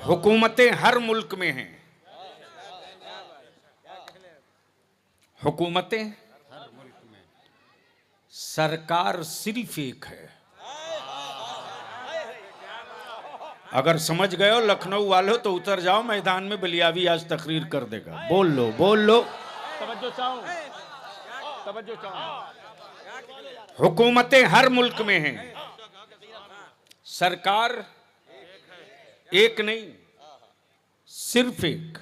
हुकूमतें हर मुल्क में हैं, हुकूमतें सरकार सिर्फ एक है। अगर समझ गए हो लखनऊ वालों तो उतर जाओ मैदान में, बलियावी आज तकरीर कर देगा। बोल लो बोल लो। तवज्जो चाहूं, तवज्जो चाहूं। हुकूमतें हर मुल्क में हैं, सरकार एक नहीं, सिर्फ एक।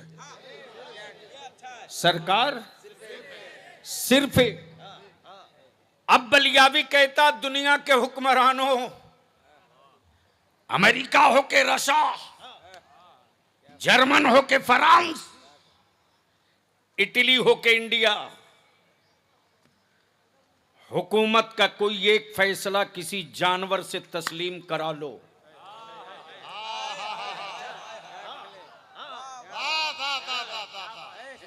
सरकार सिर्फ एक। अब बलियावी कहता दुनिया के हुक्मरानों, अमेरिका हो के रशिया, जर्मन हो के फ्रांस, इटली हो के इंडिया, हुकूमत का कोई एक फैसला किसी जानवर से तस्लीम करा लो,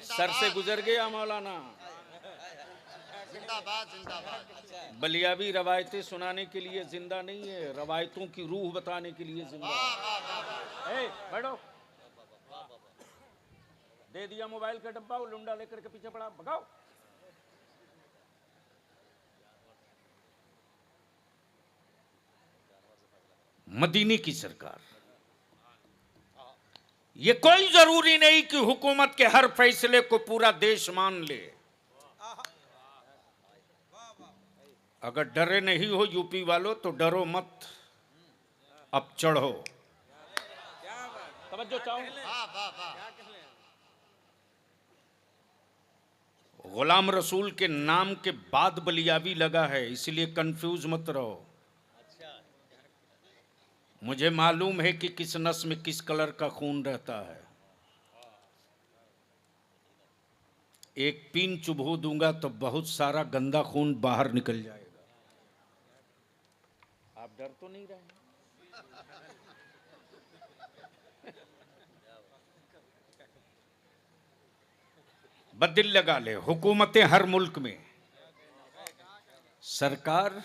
सर से गुजर गया मौलाना। बलियावी रवायतें सुनाने के लिए जिंदा नहीं है, रवायतों की रूह बताने के लिए जिंदा है। बैठो, दे दिया मोबाइल का डब्बा, वो लुंडा लेकर के पीछे पड़ा, भगाओ। मदीने की सरकार, ये कोई जरूरी नहीं कि हुकूमत के हर फैसले को पूरा देश मान ले। अगर डरे नहीं हो यूपी वालों तो डरो मत, अब चढ़ो। तवज्जो चाहूं। गुलाम रसूल के नाम के बाद बलियावी लगा है, इसलिए कंफ्यूज मत रहो। मुझे मालूम है कि किस नस में किस कलर का खून रहता है। एक पीन चुभो दूंगा तो बहुत सारा गंदा खून बाहर निकल जाएगा। आप डर तो नहीं रहे? बदिल लगा ले, हुकूमतें हर मुल्क में, सरकार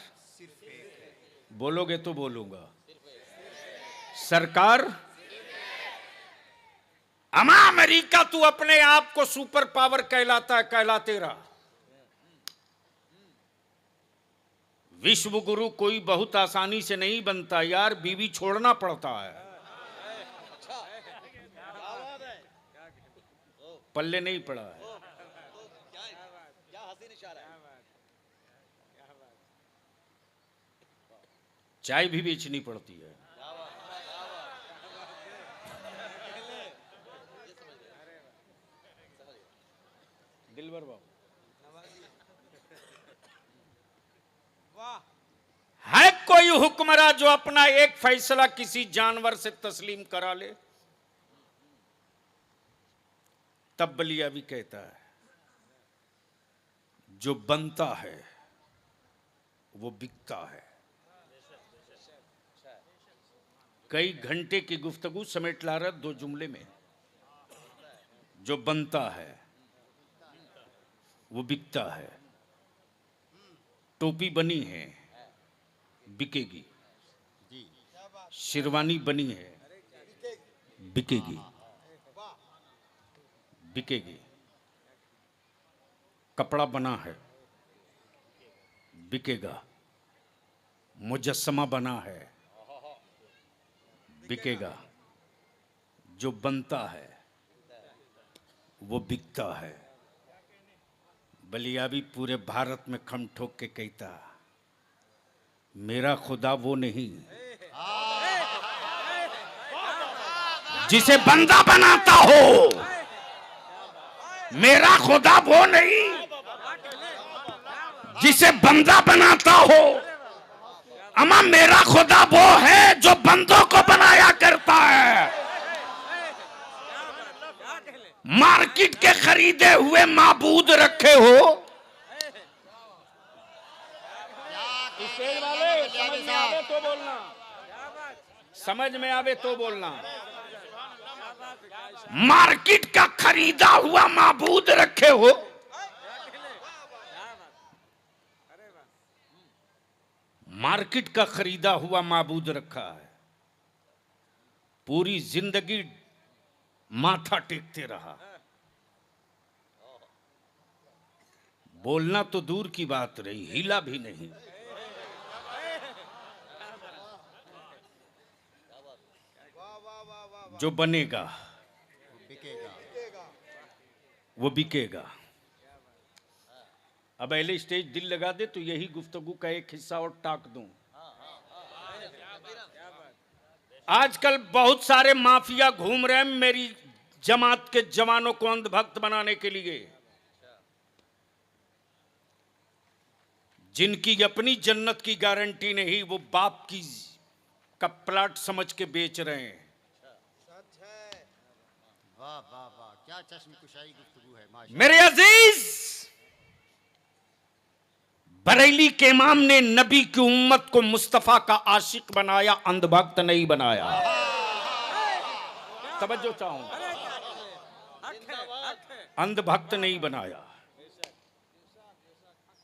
बोलोगे तो बोलूंगा, सरकार। अमा अमेरिका तू अपने आप को सुपर पावर कहलाता है, कहलाते रहा। विश्व गुरु कोई बहुत आसानी से नहीं बनता यार, बीवी छोड़ना पड़ता है। पल्ले नहीं पड़ा है। चाय भी बेचनी पड़ती है। दिलबर बाबू, है कोई हुक्मरान जो अपना एक फैसला किसी जानवर से तस्लीम करा ले? तब बलियावी कहता है जो बनता है वो बिकता है। कई घंटे की गुफ्तगू समेट ला रहा दो जुमले में। जो बनता है वो बिकता है। टोपी बनी है, बिकेगी। शेरवानी बनी है, बिकेगी, बिकेगी। कपड़ा बना है, बिकेगा। मुजस्समा बना है, बिकेगा। जो बनता है वो बिकता है। बलियावी पूरे भारत में खम ठोक के कहता, मेरा खुदा वो नहीं जिसे बंदा बनाता हो। मेरा खुदा वो नहीं जिसे बंदा बनाता हो, अमा मेरा खुदा वो है जो बंदों को बनाया करता है। मार्केट के खरीदे हुए माबूद रखे हो। समझ में आवे तो बोलना, समझ में आवे तो बोलना। मार्केट का खरीदा हुआ माबूद रखे हो। मार्केट का खरीदा हुआ माबूद रखा है। पूरी जिंदगी माथा टेकते रहा। बोलना तो दूर की बात रही, हिला भी नहीं। जो बनेगा वो बिकेगा। अब पहले स्टेज दिल लगा दे तो यही गुफ्तगू का एक हिस्सा और टाक दूं। आजकल बहुत सारे माफिया घूम रहे हैं मेरी जमात के जवानों को अंधभक्त बनाने के लिए, जिनकी अपनी जन्नत की गारंटी नहीं, वो बाप की का प्लाट समझ के बेच रहे हैं। वाह वाह वाह, क्या चश्मकुशाई गुफ्तगू है माशाअल्लाह। मेरे अजीज, बरेली के इमाम ने नबी की उम्मत को मुस्तफा का आशिक बनाया, अंधभक्त नहीं बनाया। तवज्जो चाहूं, अंधभक्त नहीं बनाया।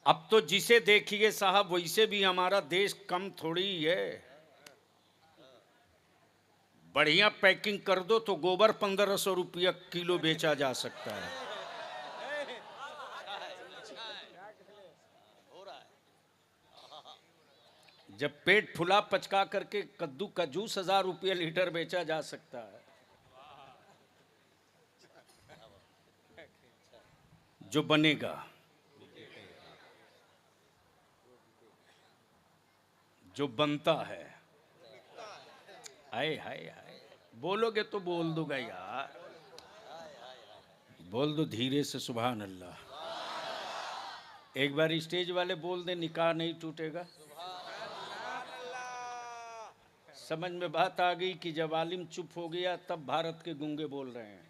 अब तो जिसे देखिए साहब वैसे भी हमारा देश कम थोड़ी है। बढ़िया पैकिंग कर दो तो गोबर 1500 रुपया किलो बेचा जा सकता है। जब पेट फुला पचका करके कद्दू का जूस 1000 रुपया लीटर बेचा जा सकता है। जो बनेगा जो बनता है, हाय हाय हाय, बोलोगे तो बोल दूंगा यार, बोल दो धीरे से सुभान अल्लाह। एक बार स्टेज वाले बोल दे निकाह नहीं टूटेगा। समझ में बात आ गई कि जब आलिम चुप हो गया तब भारत के गूंगे बोल रहे हैं।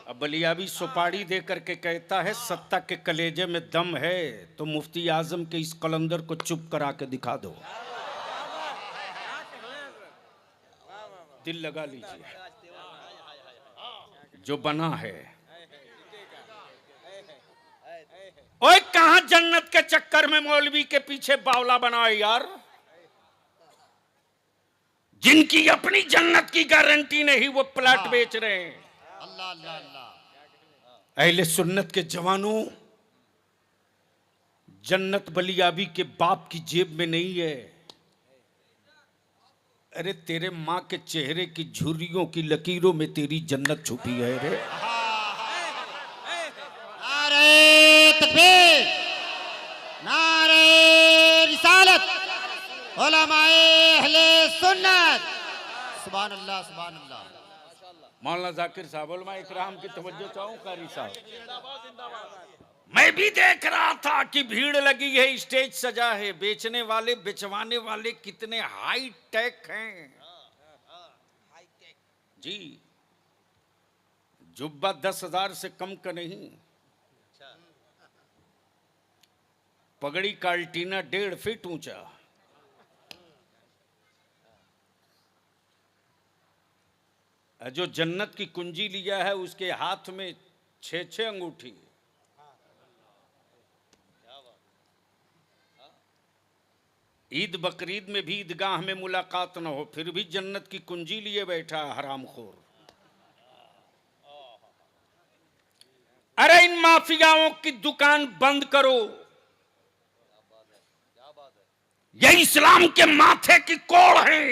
अब बलियाबी सुपारी दे करके कहता है सत्ता के कलेजे में दम है तो मुफ्ती आजम के इस कलंदर को चुप करा के दिखा दो। दिल लगा लीजिए, जो बना है। ओए कहां जन्नत के चक्कर में मौलवी के पीछे बावला बनाए यार, जिनकी अपनी जन्नत की गारंटी नहीं वो प्लाट बेच रहे हैं। अल्लाह अल्लाह अल्लाह। अहले सुन्नत के जवानों, जन्नत बलियाबी के बाप की जेब में नहीं है। अरे तेरे माँ के चेहरे की झुर्रियों की लकीरों में तेरी जन्नत छुपी है रे। नारे तकबीर, नारे रिसालत, उलमाए अहले सुन्नत, सुभान अल्लाह सुभान अल्लाह। मौलाना जाकिर साहब, उलमा इकराम की तवज्जो चाहूं कारी साहब। मैं भी देख रहा था कि भीड़ लगी है, स्टेज सजा है, बेचने वाले बेचवाने वाले कितने हाई टेक हैं जी। जुब्बा 10,000 से कम का नहीं, पगड़ी काल्टीना 1.5 फीट ऊंचा। जो जन्नत की कुंजी लिया है उसके हाथ में 6-6 अंगूठी। ईद बकरीद में भी ईदगाह में मुलाकात न हो फिर भी जन्नत की कुंजी लिए बैठा हरामखोर। अरे इन माफियाओं की दुकान बंद करो, ये इस्लाम के माथे की कोड़ है।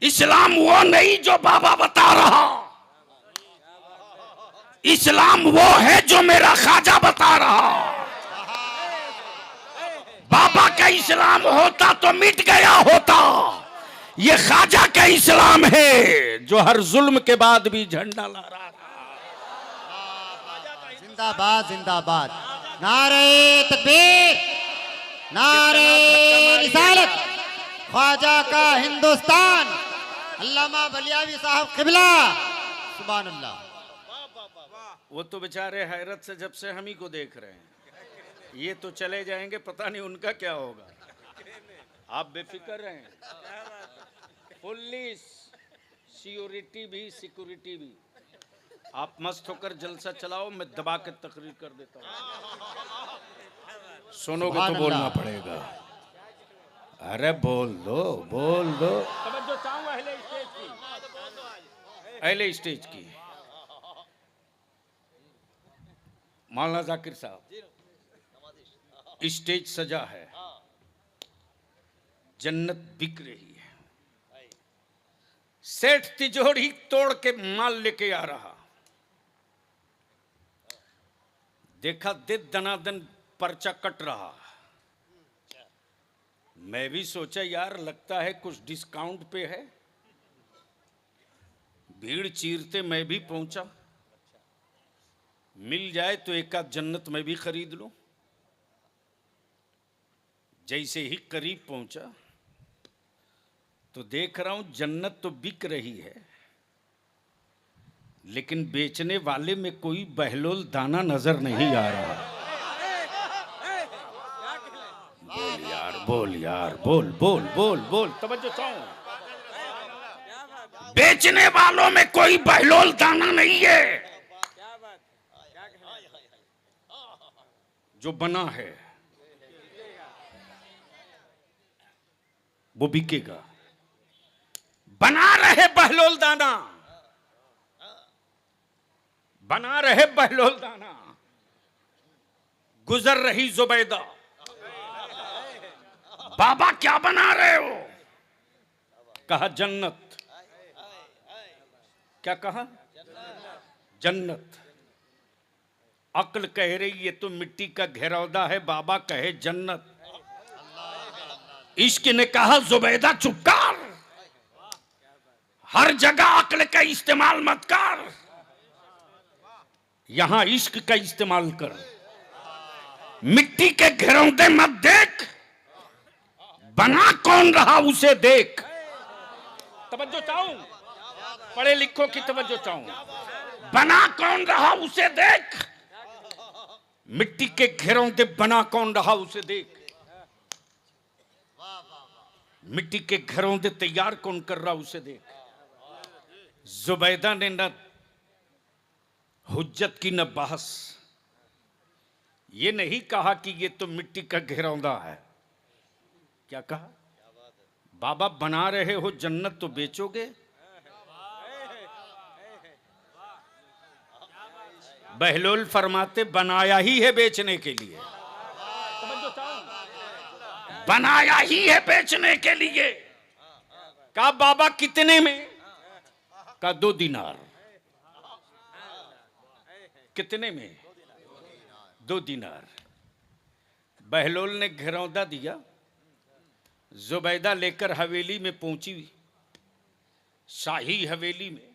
इस्लाम वो नहीं जो बाबा बता रहा, इस्लाम वो है जो मेरा खाजा बता रहा। बाबा का इस्लाम होता तो मिट गया होता, ये खाजा का इस्लाम है जो हर जुल्म के बाद भी झंडा लहरा रहा। जिंदाबाद जिंदाबाद, नारे तकबीर, नारे रिसालत, ख्वाजा का हिंदुस्तान, अल्लामा बलियावी साहब किबला, सुभान अल्लाह। वो तो बेचारे हैरत से जब से हम ही को देख रहे हैं, ये तो चले जाएंगे, पता नहीं उनका क्या होगा। आप बेफिक्र रहें, पुलिस सिक्योरिटी भी सिक्योरिटी भी, आप मस्त होकर जलसा चलाओ, मैं दबा के तकरीर कर देता हूँ। सुनोगे तो बोलना पड़ेगा। अरे बोल दो, बोल दो। तवज्जो चाहूं अहले स्टेज की, अहले स्टेज की। मौलाना जाकिर साहब, स्टेज सजा है, जन्नत बिक रही है। सेठ तिजोरी तोड़ के माल लेके आ रहा, देखा दिन दनादन पर्चा कट रहा। मैं भी सोचा यार लगता है कुछ डिस्काउंट पे है, भीड़ चीरते मैं भी पहुंचा, मिल जाए तो एक आध जन्नत मैं भी खरीद लूं। जैसे ही करीब पहुंचा तो देख रहा हूं जन्नत तो बिक रही है, लेकिन बेचने वाले में कोई बहलोल दाना नजर नहीं आ रहा। बोल यार, बोल यार, बोल बोल बोल बोल। तवज्जो चाहूं, बेचने वालों में कोई बहलोल दाना नहीं है। जो बना है वो बिकेगा। बना रहे बहलोल दाना, बना रहे बहलोल दाना। गुजर रही जुबैदा, बाबा क्या बना रहे हो? कहा जन्नत। क्या कहा? जन्नत। अक्ल कह रही ये तो मिट्टी का घेरौदा है, बाबा कहे जन्नत। इश्क ने कहा जुबैदा चुप कर, हर जगह अक्ल का इस्तेमाल मत कर, यहां इश्क का इस्तेमाल कर। मिट्टी के घेरौंदे मत देख, बना कौन रहा उसे देख। तवज्जो चाहूं, पढ़े लिखों की तवज्जो चाहूं। बना कौन रहा उसे देख, मिट्टी के घेरौंदे बना कौन रहा उसे देख। मिट्टी के घेरौंदे तैयार कौन कर रहा उसे देख। जुबैदा ने न हुज्जत की न बहस, ये नहीं कहा कि ये तो मिट्टी का घेरौंदा है। क्या कहा? बाबा बना रहे हो जन्नत तो बेचोगे। बहलोल फरमाते बनाया ही है बेचने के लिए, बनाया ही है बेचने के लिए। कहा बाबा कितने में? कहा 2 दिनार। कितने में? 2 दिनार। बहलोल ने घेरौंदा दिया, जुबैदा लेकर हवेली में पहुंची, शाही हवेली में,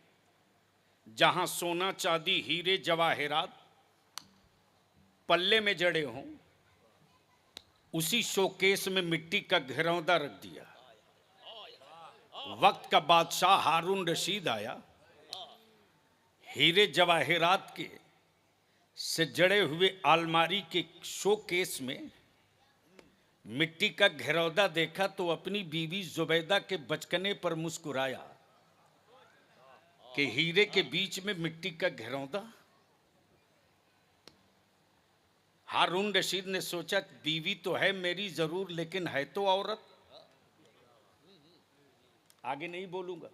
जहां सोना चांदी हीरे जवाहरात पल्ले में जड़े हों। उसी शोकेस में मिट्टी का घेरौंदा रख दिया। वक्त का बादशाह हारून रशीद आया, हीरे जवाहरात के से जड़े हुए अलमारी के शोकेस में मिट्टी का घेरौदा देखा तो अपनी बीवी जुबैदा के बचकने पर मुस्कुराया कि हीरे के बीच में मिट्टी का घेरौदा। हारून रशीद ने सोचा बीवी तो है मेरी जरूर, लेकिन है तो औरत। आगे नहीं बोलूंगा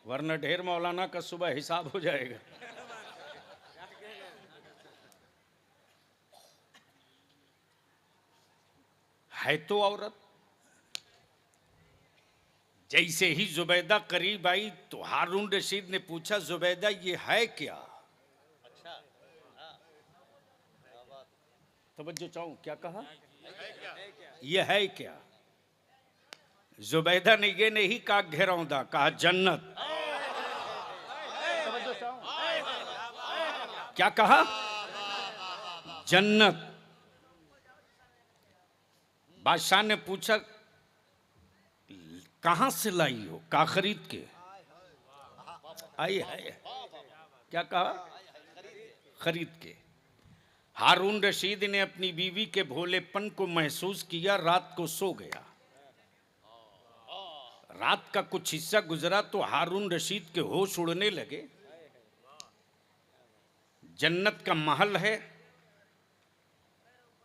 वरना ढेर मौलाना का सुबह हिसाब हो जाएगा। है तो औरत। जैसे ही जुबैदा करीब आई तो हारून रशीद ने पूछा जुबैदा ये है क्या? तवज्जो चाहूं, क्या कहा? ये है क्या? जुबैदा ने ये नहीं कहा घेरौंदा, कहा जन्नत। क्या कहा? जन्नत। बादशाह ने पूछा कहां से लाई हो? कहा खरीद के आई है। क्या कहा? खरीद के। हारून रशीद ने अपनी बीवी के भोलेपन को महसूस किया, रात को सो गया। रात का कुछ हिस्सा गुजरा तो हारून रशीद के होश उड़ने लगे। जन्नत का महल है,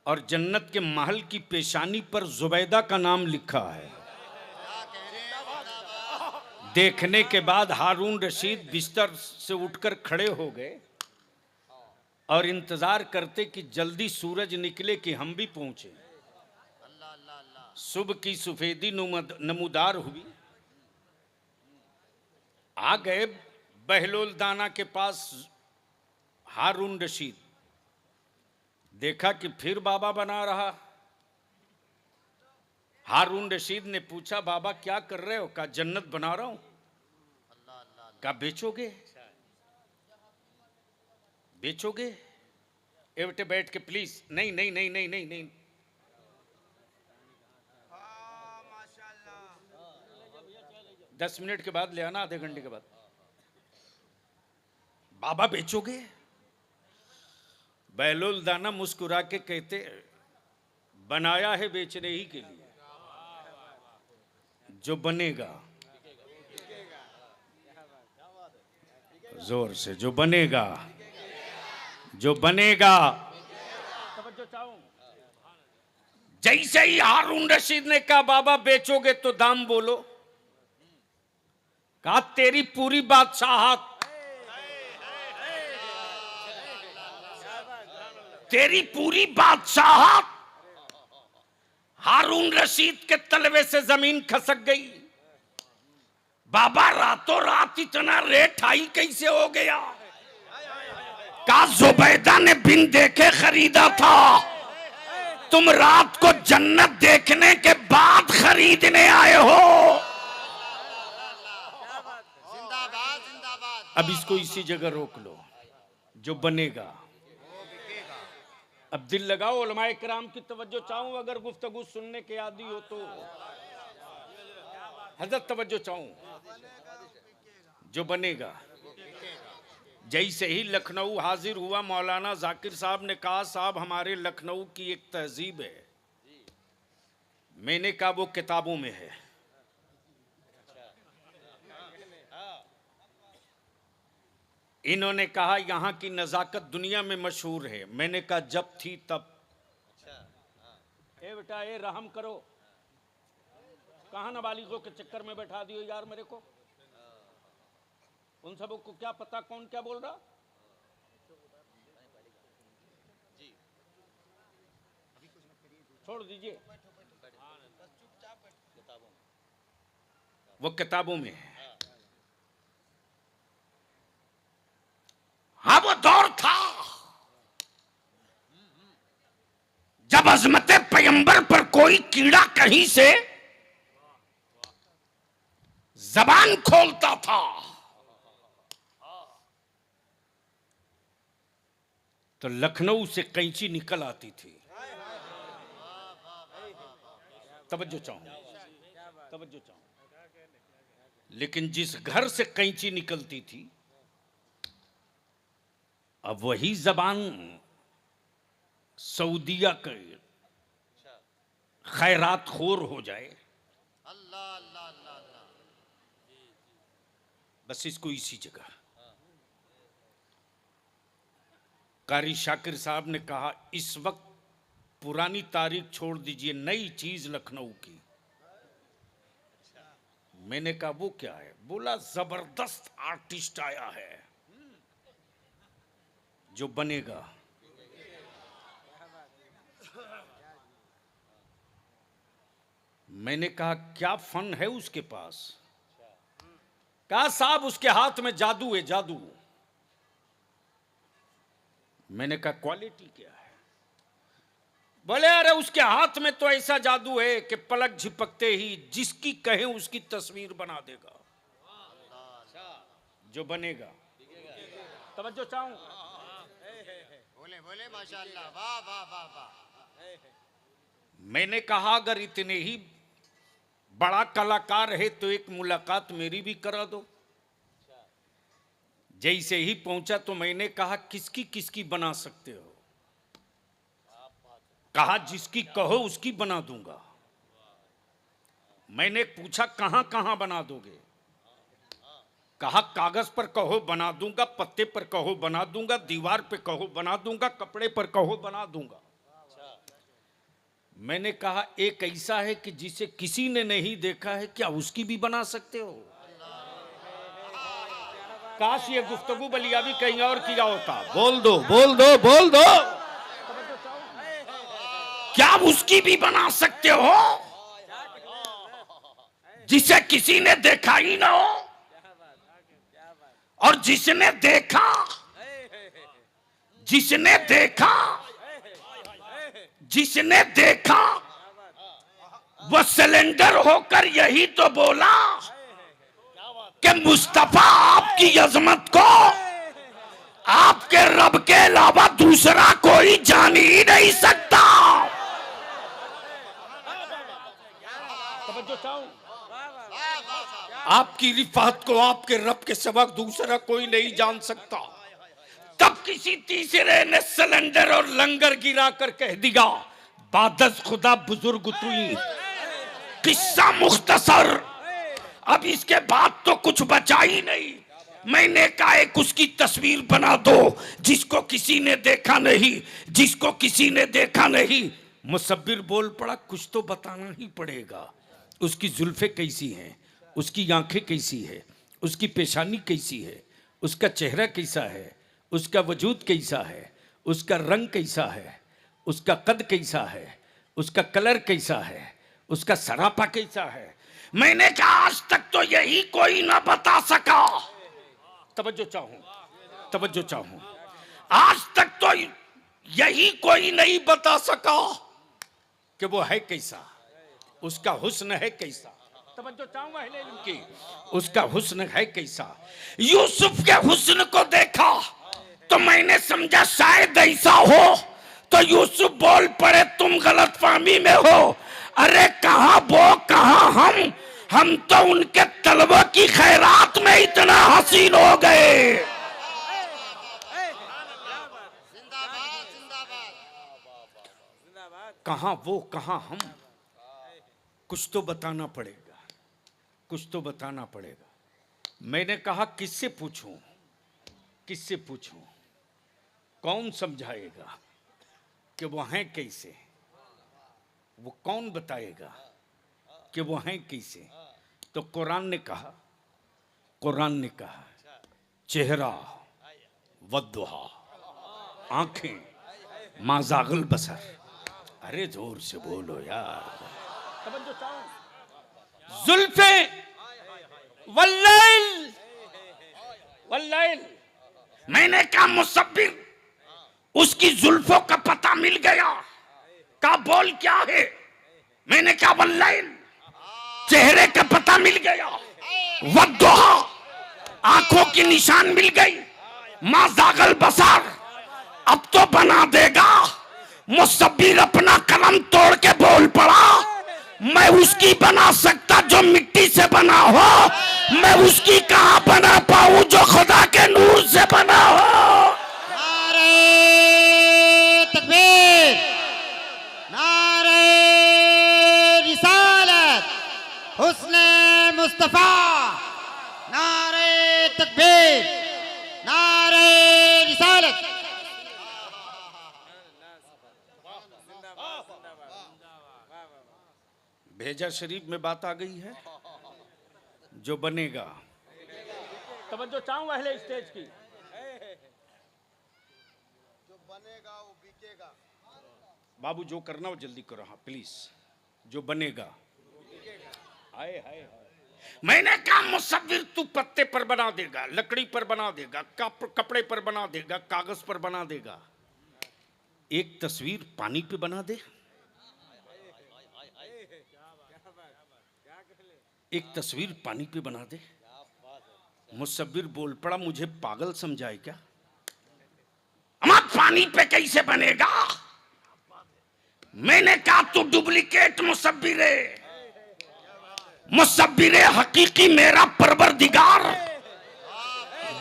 और जन्नत के महल की पेशानी पर जुबैदा का नाम लिखा है। देखने के बाद हारून रशीद बिस्तर से उठकर खड़े हो गए और इंतजार करते कि जल्दी सूरज निकले कि हम भी पहुंचे। सुबह की सफेदी नमूदार हुई। आ गए बहलोल दाना के पास हारून रशीद। देखा कि फिर बाबा बना रहा। हारून रशीद ने पूछा, बाबा क्या कर रहे हो? कहा जन्नत बना रहा हूं। कहा बेचोगे? बेचोगे? ए बेटे बैठ के प्लीज। नहीं नहीं नहीं नहीं नहीं नहीं। 10 मिनट के बाद ले आना, आधे घंटे के बाद। बाबा बेचोगे? बहलोल दाना मुस्कुरा के कहते, बनाया है बेचने ही के लिए, जो बनेगा। जोर से, जो बनेगा, जो बनेगा। जैसे ही हारून रशीद ने कहा बाबा बेचोगे तो दाम बोलो, कहा तेरी पूरी बादशाहत, तेरी पूरी बादशाहत। हारून रशीद के तलवे से जमीन खसक गई। बाबा रातों रात इतना रेट हाई कैसे हो गया? का जुबैदा ने बिन देखे खरीदा था, तुम रात को जन्नत देखने के बाद खरीदने आए हो। जिंदाबाद जिंदाबाद। अब इसको इसी जगह रोक लो। जो बनेगा। अब दिल लगाओ, उलमाए किराम की तवज्जो चाहूं, अगर गुफ्तगू सुनने के आदी हो तो। हजरत तवज्जो चाहूं। जो बनेगा। जैसे ही लखनऊ हाजिर हुआ, मौलाना जाकिर साहब ने कहा, साहब हमारे लखनऊ की एक तहजीब है। मैंने कहा वो किताबों में है। इन्होंने कहा यहां की नजाकत दुनिया में मशहूर है। मैंने कहा जब थी तब। ए बेटा ए रहम करो, कहां नाबालिगों के चक्कर में बैठा दियो यार मेरे को। उन सबों को क्या पता कौन क्या बोल रहा। छोड़ दीजिए, वो किताबों में है। हाँ वो दौर था जब अजमत पैगंबर पर कोई कीड़ा कहीं से जबान खोलता था तो लखनऊ से कैंची निकल आती थी। तवज्जो चाहूं, तवज्जो चाहूं। लेकिन जिस घर से कैंची निकलती थी, अब वही जबान सऊदिया के खैरात खोर हो जाए। अल्लाह अल्लाह अल्लाह अल्लाह। बस इसको इसी जगह। कारी शाकिर साहब ने कहा इस वक्त पुरानी तारीख छोड़ दीजिए, नई चीज लखनऊ की। मैंने कहा वो क्या है? बोला जबरदस्त आर्टिस्ट आया है, जो बनेगा। मैंने कहा क्या फन है उसके पास? कहा साहब उसके हाथ में जादू है, जादू। मैंने कहा क्वालिटी क्या है? बोले अरे उसके हाथ में तो ऐसा जादू है कि पलक झिपकते ही जिसकी कहे उसकी तस्वीर बना देगा। जो बनेगा। तवज्जो चाहूं। बोले बोले माशाअल्लाह, वाह वाह वाह वाह। मैंने कहा अगर इतने ही बड़ा कलाकार है तो एक मुलाकात मेरी भी करा दो। जैसे ही पहुंचा तो मैंने कहा किसकी किसकी बना सकते हो? कहा जिसकी कहो उसकी बना दूंगा। मैंने पूछा कहां कहां बना दोगे? कहा कागज पर कहो बना दूंगा, पत्ते पर कहो बना दूंगा, दीवार पे कहो बना दूंगा, कपड़े पर कहो बना दूंगा। मैंने कहा एक ऐसा है कि जिसे किसी ने नहीं देखा है, क्या उसकी भी बना सकते हो? काश ये गुफ्तगू बलियाबी कहीं और किया होता। बोल दो बोल दो बोल दो, क्या उसकी भी बना सकते हो जिसे किसी ने देखा ही ना हो? और जिसने देखा जिसने देखा जिसने देखा वो सिलेंडर होकर यही तो बोला कि मुस्तफा आपकी अजमत को आपके रब के अलावा दूसरा कोई जान ही नहीं सकता। आपकी रिफात को आपके रब के सिवा दूसरा कोई नहीं जान सकता। तब किसी तीसरे ने सिलेंडर और लंगर गिरा कर कह दिया, बादस खुदा बुजुर्ग तुई। किस्सा मुख्तसर, अब इसके बाद तो कुछ बचा ही नहीं। मैंने कहा एक उसकी तस्वीर बना दो जिसको किसी ने देखा नहीं, जिसको किसी ने देखा नहीं। मुसब्बिर बोल पड़ा, कुछ तो बताना ही पड़ेगा। उसकी जुल्फे कैसी हैं, उसकी आंखें कैसी है, उसकी पेशानी कैसी है, उसका चेहरा कैसा है, उसका वजूद कैसा है, उसका रंग कैसा है, उसका कद कैसा है, उसका कलर कैसा है, उसका सरापा कैसा है। मैंने कहा आज तक तो यही कोई ना बता सका। तवज्जो चाहूं, आज तक तो यही कोई नहीं बता सका कि वो है कैसा, उसका हुस्न है कैसा। तवज्जो चाहूंगा इनकी, उसका हुस्न है कैसा। यूसुफ के हुस्न को देखा तो मैंने समझा शायद ऐसा हो, तो यूसुफ बोल पड़े, तुम गलतफहमी में हो। अरे कहां वो कहां हम तो उनके तलबा की खैरात में इतना हसीन हो गए। कहां वो कहां हम, कुछ तो बताना पड़ेगा, कुछ तो बताना पड़ेगा। मैंने कहा किससे पूछूं, किससे पूछूं, कौन समझाएगा कि वो हैं कैसे, वो कौन बताएगा कि वो हैं कैसे। तो कुरान ने कहा चेहरा वद्दुहा, आंखें माज़ागल बसर। अरे जोर से बोलो यार। जुल्फे वल्लैल, मैंने कहा मुसब्बिर उसकी जुल्फों का पता मिल गया। का बोल क्या है? मैंने कहा वल्लैल, चेहरे का पता मिल गया। वद्दुहा, आंखों की निशान मिल गई। माज़ागल बसर, अब तो बना देगा। मुसब्बिर अपना कलम तोड़ के बोल पड़ा, मैं उसकी बना सकता जो मिट्टी से बना हो। मैं उसकी कहां बना पाऊं जो खुदा के नूर से बना हो। नारे तकबीर, नारे रिसालत, हुस्ने मुस्तफा, नारे तकबीर, नारे रिसालत। भेजा शरीफ में बात आ गई है, जो बनेगा। तवज्जो चाहूं अहले स्टेज की, जो बनेगा वो बिकेगा। बाबू जो करना हो जल्दी करो, हाँ प्लीज। जो बनेगा, हाय हाय हाय। मैंने कहा मुसव्विर तू पत्ते पर बना देगा, लकड़ी पर बना देगा, कपड़े पर बना देगा, कागज पर बना देगा। एक तस्वीर पानी पे बना दे, एक तस्वीर पानी पे बना दे। मुसव्विर बोल पड़ा, मुझे पागल समझाए क्या? अमा पानी पे कैसे बनेगा? मैंने कहा तू डुप्लीकेट मुसव्विर है। मुसव्विर हकीकी मेरा परवरदिगार।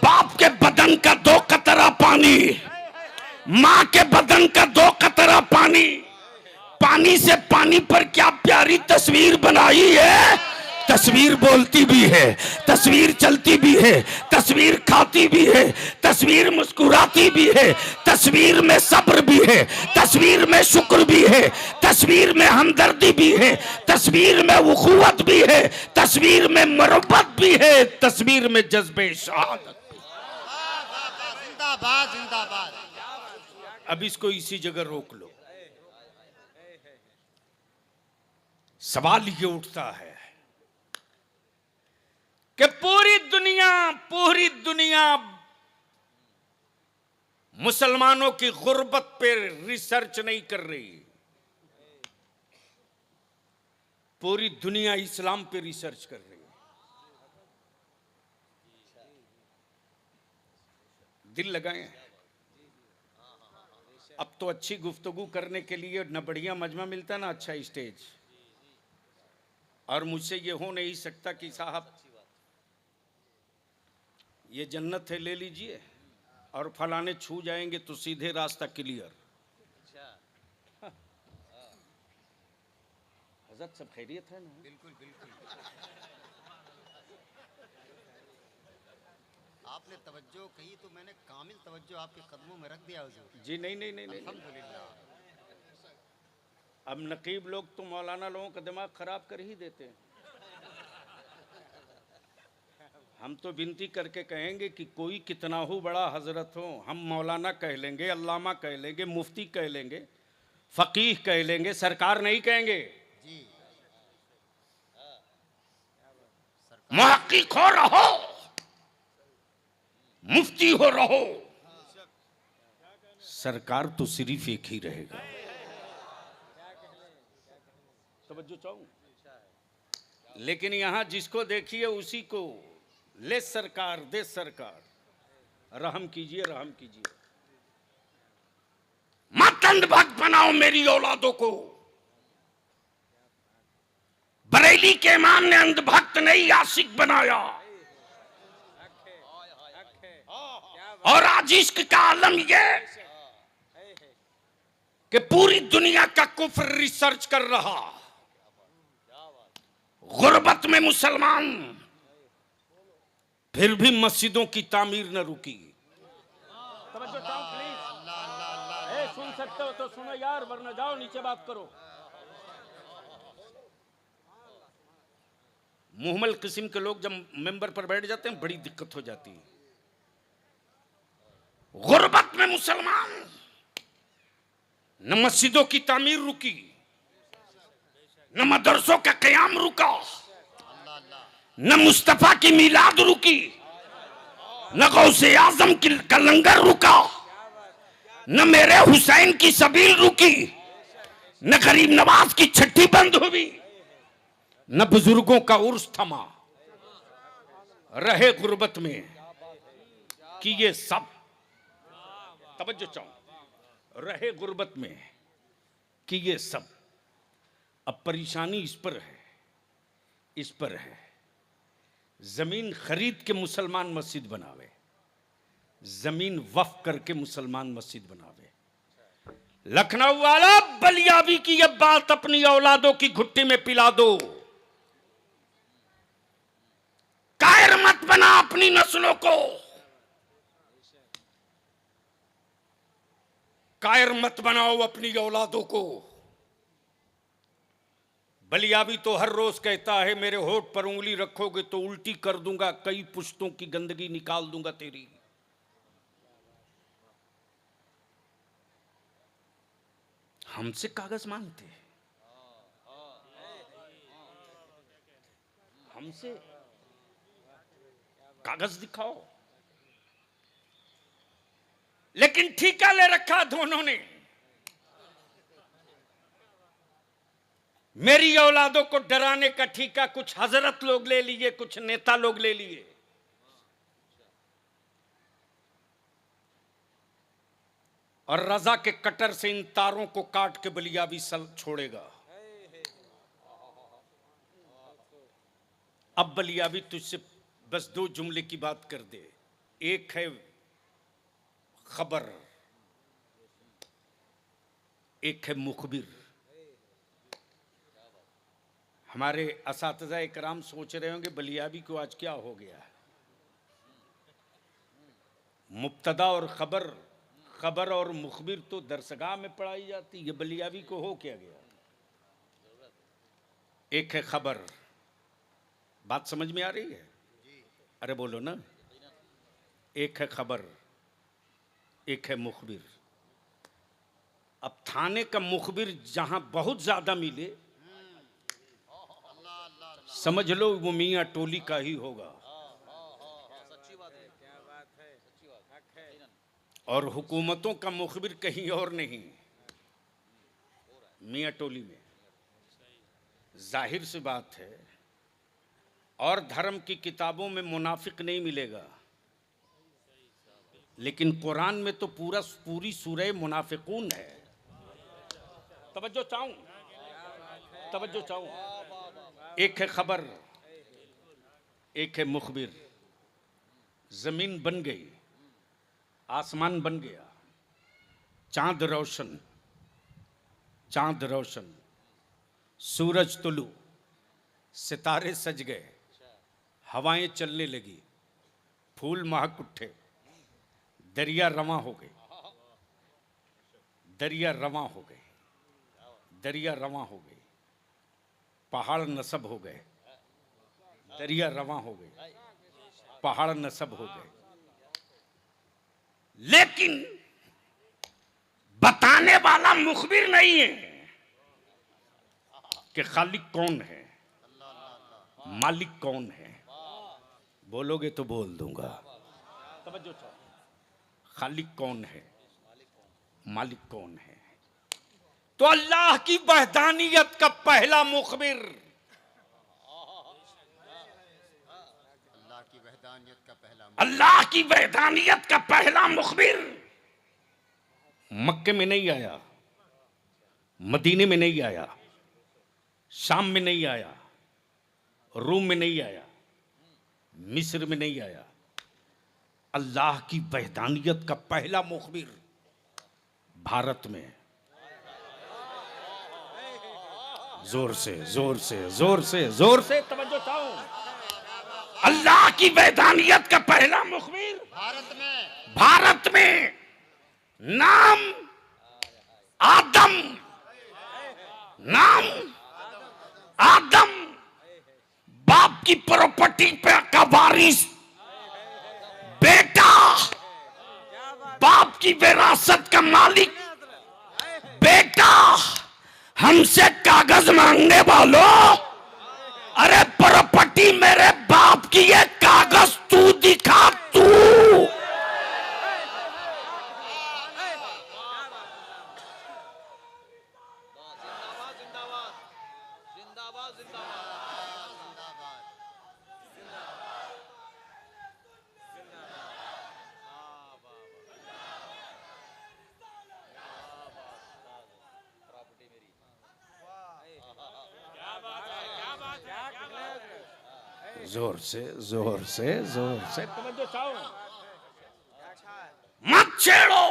बाप के बदन का 2 कतरा पानी, मां के बदन का 2 कतरा पानी, पानी से पानी पर क्या प्यारी तस्वीर बनाई है। तस्वीर बोलती भी है, तस्वीर चलती भी है, तस्वीर खाती भी है, तस्वीर मुस्कुराती भी है, तस्वीर में सब्र भी है, तस्वीर में शुक्र भी है, तस्वीर में हमदर्दी भी है, तस्वीर में उखुवत भी है, तस्वीर में मोहब्बत भी है, तस्वीर में जज्बे शहादत। जिंदाबाद जिंदाबाद। अब इसको इसी जगह रोक लो। सवाल ये उठता है कि पूरी दुनिया मुसलमानों की गुर्बत पे रिसर्च नहीं कर रही। पूरी दुनिया इस्लाम पे रिसर्च कर रही है। दिल लगाएं। अब तो अच्छी गुफ्तगू करने के लिए न बढ़िया मजमा मिलता ना अच्छा स्टेज। और मुझसे ये हो नहीं सकता कि साहब ये जन्नत है ले लीजिए और फलाने छू जाएंगे तो सीधे रास्ता क्लियर। हजरत सब खैरियत है ना? बिल्कुल बिल्कुल। आपने तवज्जो कही तो मैंने कामिल तवज्जो आपके कदमों में रख दिया हुजूर। जी नहीं। अल्हम्दुलिल्लाह। अब नकीब लोग तो मौलाना लोगों का दिमाग खराब कर ही देते हैं। हम तो विनती करके कहेंगे कि कोई कितना हो बड़ा हजरत हो, हम मौलाना कह लेंगे, अल्लामा कह लेंगे, मुफ्ती कह लेंगे, फकीह कह लेंगे, सरकार नहीं कहेंगे। जी मुहक्किक हो रहो, मुफ्ती हो रहो, सरकार तो सिर्फ एक ही रहेगा। तवज्जो चाहूं, लेकिन यहां जिसको देखिए उसी को ले सरकार, दे सरकार, रहम कीजिए, रहम कीजिए। मत अंधभक्त बनाओ मेरी औलादों को। बरेली के इमाम ने अंधभक्त नहीं आशिक बनाया। और आज इश्क का आलम यह कि पूरी दुनिया का कुफ्र रिसर्च कर रहा। गुर्बत में मुसलमान, फिर भी मस्जिदों की तामीर न रुकी। तवज्जो चाहो प्लीज। सुन सकते हो तो सुनो यार, वरना जाओ नीचे बात करो। मुहम्मल किस्म के लोग जब मेंबर पर बैठ जाते हैं बड़ी दिक्कत हो जाती है। गुर्बत में मुसलमान, न मस्जिदों की तामीर रुकी, न मदरसों का कयाम रुका, न मुस्तफा की मिलाद रुकी, न गौसे आजम का लंगर रुका, न मेरे हुसैन की सबील रुकी, न गरीब नवाज की छठी बंद हुई, न बुजुर्गों का उर्स थमा। रहे गुर्बत में कि ये सब, तवज्जो चाहो, रहे गुर्बत में कि ये सब। अब परेशानी इस पर है, इस पर है। जमीन खरीद के मुसलमान मस्जिद बनावे, जमीन वक्फ करके मुसलमान मस्जिद बनावे। लखनऊ वाला बलियावी की यह बात अपनी औलादों की घुट्टी में पिला दो। कायर मत बना अपनी नस्लों को, कायर मत बनाओ अपनी औलादों को। बलियावी तो हर रोज कहता है मेरे होठ पर उंगली रखोगे तो उल्टी कर दूंगा, कई पुश्तों की गंदगी निकाल दूंगा तेरी। हमसे कागज मांगते, हमसे कागज दिखाओ। लेकिन ठीका ले रखा दोनों ने। मेरी औलादों को डराने का ठीका कुछ हजरत लोग ले लिए, कुछ नेता लोग ले लिए। और रजा के कटर से इन तारों को काट के बलियावी सल छोड़ेगा। अब बलियावी तुझसे बस दो जुमले की बात कर दे। एक है खबर, एक है मुखबिर। हमारे असातिज़ा इकराम सोच रहे होंगे बलियाबी को आज क्या हो गया है। मुब्तदा और खबर और मुखबिर तो दरसगाह में पढ़ाई जाती है, बलियाबी को हो क्या गया। एक है खबर, बात समझ में आ रही है? अरे बोलो ना। एक है खबर, एक है मुखबिर। अब थाने का मुखबिर जहां बहुत ज्यादा मिले, समझ लो वो मियां टोली का ही होगा। और हुकूमतों का मुखबिर कहीं और नहीं, मियां टोली में। जाहिर सी बात है, और धर्म की किताबों में मुनाफिक नहीं मिलेगा, लेकिन कुरान में तो पूरी सूरह मुनाफिकून है। तवज्जो चाहूं। एक है खबर, एक है मुखबिर। जमीन बन गई, आसमान बन गया, चांद रोशन, सूरज तुलू, सितारे सज गए, हवाएं चलने लगी, फूल महक उठे, दरिया रवां हो गए, पहाड़ नसब हो गए, दरिया रवां हो गए, पहाड़ नसब हो गए। लेकिन बताने वाला मुखबिर नहीं है कि खालिक कौन है, मालिक कौन है। बोलोगे तो बोल दूंगा। खालिक कौन है, मालिक कौन है। तो अल्लाह की वहदानियत का पहला मुखबिर, अल्लाह की वहदानियत का पहला मुखबिर मक्के में नहीं आया, मदीने में नहीं आया, शाम में नहीं आया, रूम में नहीं आया, मिस्र में नहीं आया। अल्लाह की वहदानियत का पहला मुखबिर भारत में। जोर से तवज्जो चाहो। अल्लाह की वहदानियत का पहला मुखबिर भारत में। नाम आदम, बाप की प्रॉपर्टी पे का वारिस, बेटा बाप की विरासत का मालिक, बेटा हमसे कागज मांगने वालों, अरे प्रॉपर्टी मेरे बाप की है, कागज तू दिखा तू। जोर से तवज्जो चाहो। मत छेड़ो,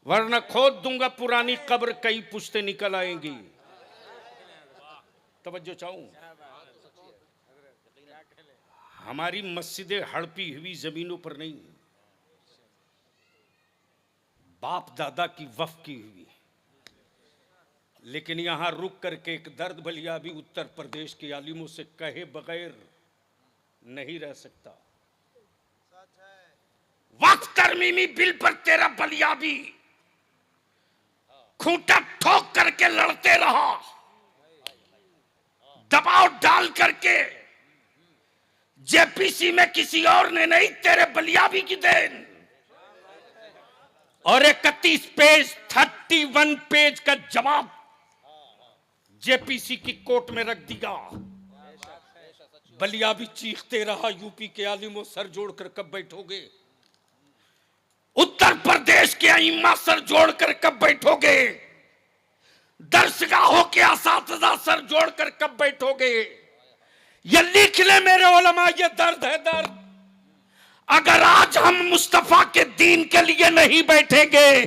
वरना खोद दूंगा पुरानी कब्र, कई पुश्ते निकल आएंगी। तवज्जो चाहूं। हमारी मस्जिदें हड़पी हुई जमीनों पर नहीं, बाप दादा की वफ की हुई। लेकिन यहां रुक करके एक दर्द बलियाबी उत्तर प्रदेश के आलिमों से कहे बगैर नहीं रह सकता। वक्फ तरमीमी बिल पर तेरा बलियाबी खूंटा ठोक करके लड़ते रहा, दबाव डाल करके। जेपीसी में किसी और ने नहीं, तेरे बलियाबी की देन। और 31 पेज का जवाब जेपीसी की कोर्ट में रख दिया। बलियाबी चीखते रहा, यूपी के आलिमों सर जोड़कर कब बैठोगे, उत्तर प्रदेश के अइम्मा सर जोड़कर कब बैठोगे, दरसगाहों के असातिज़ा सर जोड़कर कब बैठोगे। ये लिख ले मेरे उलमा, ये दर्द है दर्द। अगर आज हम मुस्तफा के दीन के लिए नहीं बैठेंगे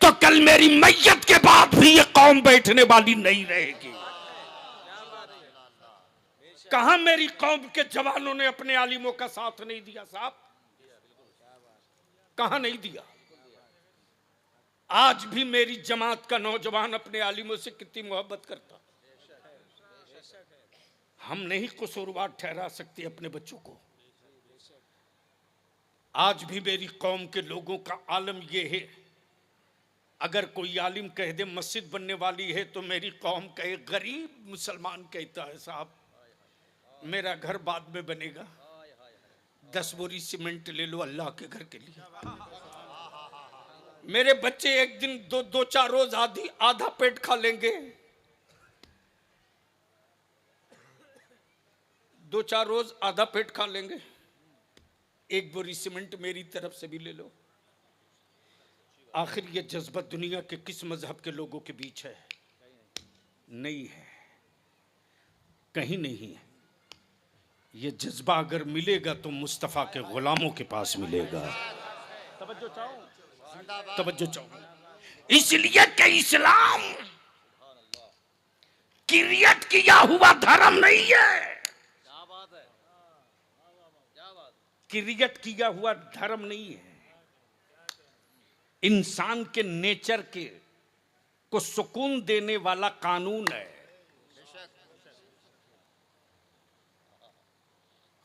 तो कल मेरी मैयत के बाद भी ये कौम बैठने वाली नहीं रहेगी। कहां मेरी कौम के जवानों ने अपने आलिमों का साथ नहीं दिया साहब? कहां नहीं दिया? आज भी मेरी जमात का नौजवान अपने आलिमों से कितनी मोहब्बत करता। हम नहीं कसूरवार ठहरा सकते अपने बच्चों को। आज भी मेरी कौम के लोगों का आलम यह है, अगर कोई आलिम कह दे मस्जिद बनने वाली है तो मेरी कौम का एक गरीब मुसलमान कहता है साहब मेरा घर बाद में बनेगा, 10 बोरी सीमेंट ले लो अल्लाह के घर के लिए। मेरे बच्चे एक दिन दो चार रोज आधा पेट खा लेंगे, 2-4 रोज आधा पेट खा लेंगे, 1 बोरी सीमेंट मेरी तरफ से भी ले लो। आखिर ये जज्बा दुनिया के किस मजहब के लोगों के बीच है? नहीं है, कहीं नहीं है। ये जज्बा अगर मिलेगा तो मुस्तफ़ा के गुलामों के पास मिलेगा। तवज्जो चाहो। इसलिए कि इस्लाम क्रिएट किया हुआ धर्म नहीं है, क्रिएट किया हुआ धर्म नहीं है। इंसान के नेचर के को सुकून देने वाला कानून है।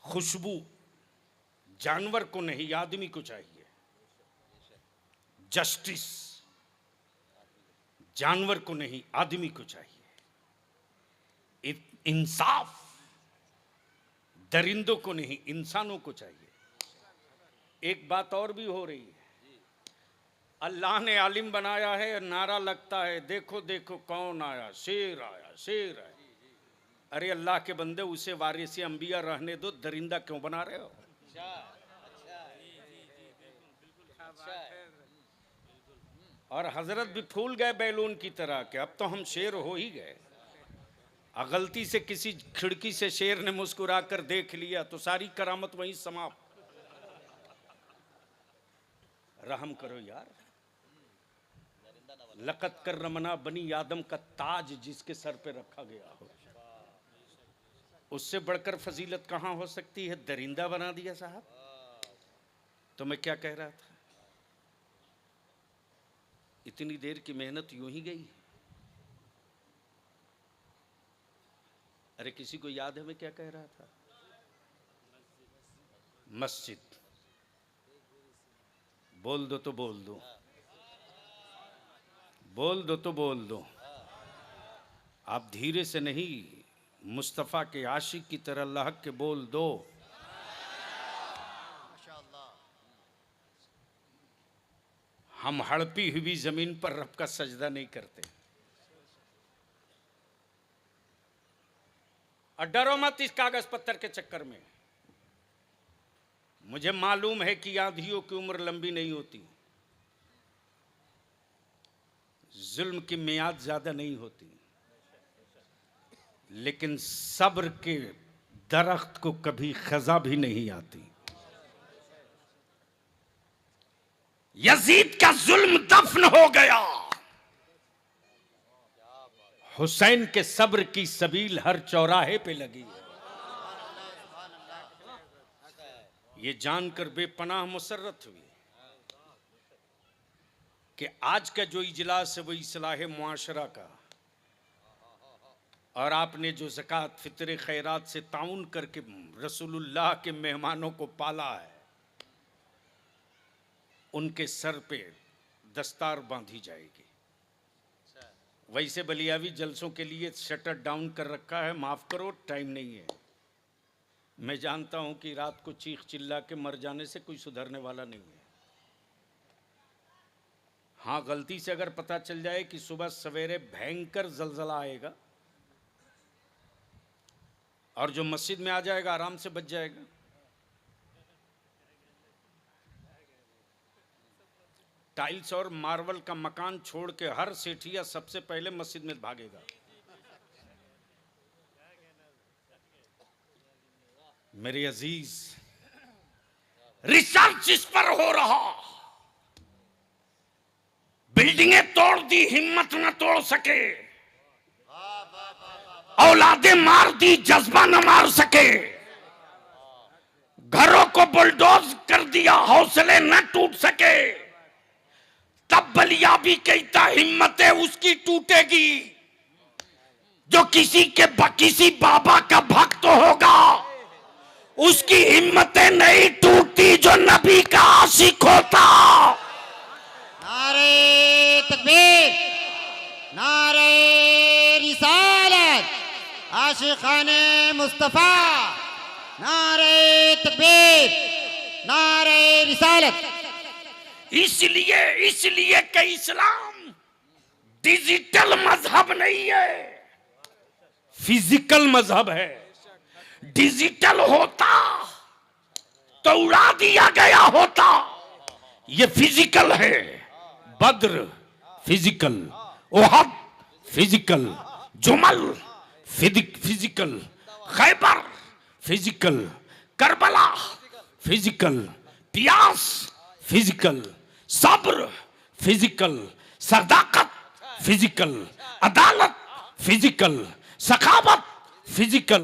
खुशबू जानवर को नहीं आदमी को चाहिए, जस्टिस जानवर को नहीं आदमी को चाहिए, इंसाफ दरिंदों को नहीं इंसानों को चाहिए। एक बात और भी हो रही है, अल्लाह ने आलिम बनाया है, नारा लगता है देखो देखो कौन आया, शेर आया, शेर आया। अरे अल्लाह के बंदे उसे वारिस अंबिया रहने दो, दरिंदा क्यों बना रहे हो? और हजरत भी फूल गए बैलून की तरह के अब तो हम शेर हो ही गए। गलती से किसी खिड़की से शेर ने मुस्कुरा कर देख लिया तो सारी करामत वहीं समाप्त। रहम करो यार। लक़द कर्रमना बनी आदम का ताज जिसके सर पे रखा गया हो, उससे बढ़कर फजीलत कहां हो सकती है? दरिंदा बना दिया साहब। तो मैं क्या कह रहा था, इतनी देर की मेहनत यूं ही गई। अरे किसी को याद है मैं क्या कह रहा था? मस्जिद। बोल दो तो बोल दो, बोल दो तो बोल दो। आप धीरे से नहीं, मुस्तफ़ा के आशिक की तरह लहक के बोल दो। हम हड़पी हुई जमीन पर रब का सजदा नहीं करते। और डरो मत इस कागज पत्थर के चक्कर में। मुझे मालूम है कि आंधियों की उम्र लंबी नहीं होती, जुल्म की मियाद ज्यादा नहीं होती, लेकिन सब्र के दरख्त को कभी खजा भी नहीं आती। यजीद का जुल्म दफन हो गया, हुसैन के सब्र की सबील हर चौराहे पे लगी है। ये जानकर बेपनाह मुसर्रत हुई कि आज का जो इजलास है वो इस्लाह मुआशरा का, और आपने जो ज़कात फितर खैरात से ताउन करके रसूलुल्लाह के मेहमानों को पाला है, उनके सर पे दस्तार बांधी जाएगी। वैसे बलियावी जलसों के लिए शटर डाउन कर रखा है, माफ़ करो टाइम नहीं है। मैं जानता हूं कि रात को चीख चिल्ला के मर जाने से कोई सुधरने वाला नहीं है। हाँ, गलती से अगर पता चल जाए कि सुबह सवेरे भयंकर जलजला आएगा और जो मस्जिद में आ जाएगा आराम से बच जाएगा। टाइल्स और मार्बल का मकान छोड़ के हर सेठिया सबसे पहले मस्जिद में भागेगा। मेरे अजीज, रिसर्च इस पर हो रहा, बिल्डिंगें तोड़ दी, हिम्मत न तोड़ सके, औलादे मार दी जज्बा न मार सके, घरों को बुलडोज कर दिया हौसले न टूट सके, तब बलिया भी कहता हिम्मतें उसकी टूटेगी जो किसी बाबा का भक्त होगा, उसकी हिम्मतें नहीं टूटती जो नबी का आशिक होता। नारे तकबीर, नारे रिसालत, आशिकाने मुस्तफा, नारे तकबीर, नारे रिसालत। इसलिए कि इस्लाम डिजिटल मजहब नहीं है, फिजिकल मजहब है। डिजिटल होता तो उड़ा दिया गया होता, ये फिजिकल है। बद्र फिजिकल, ओहद फिजिकल, जुमल physical, Khaibar physical, Karbala physical, पियास फिजिकल, सब्र फिजिकल, सदाकत फिजिकल, अदालत फिजिकल, सखावत फिजिकल।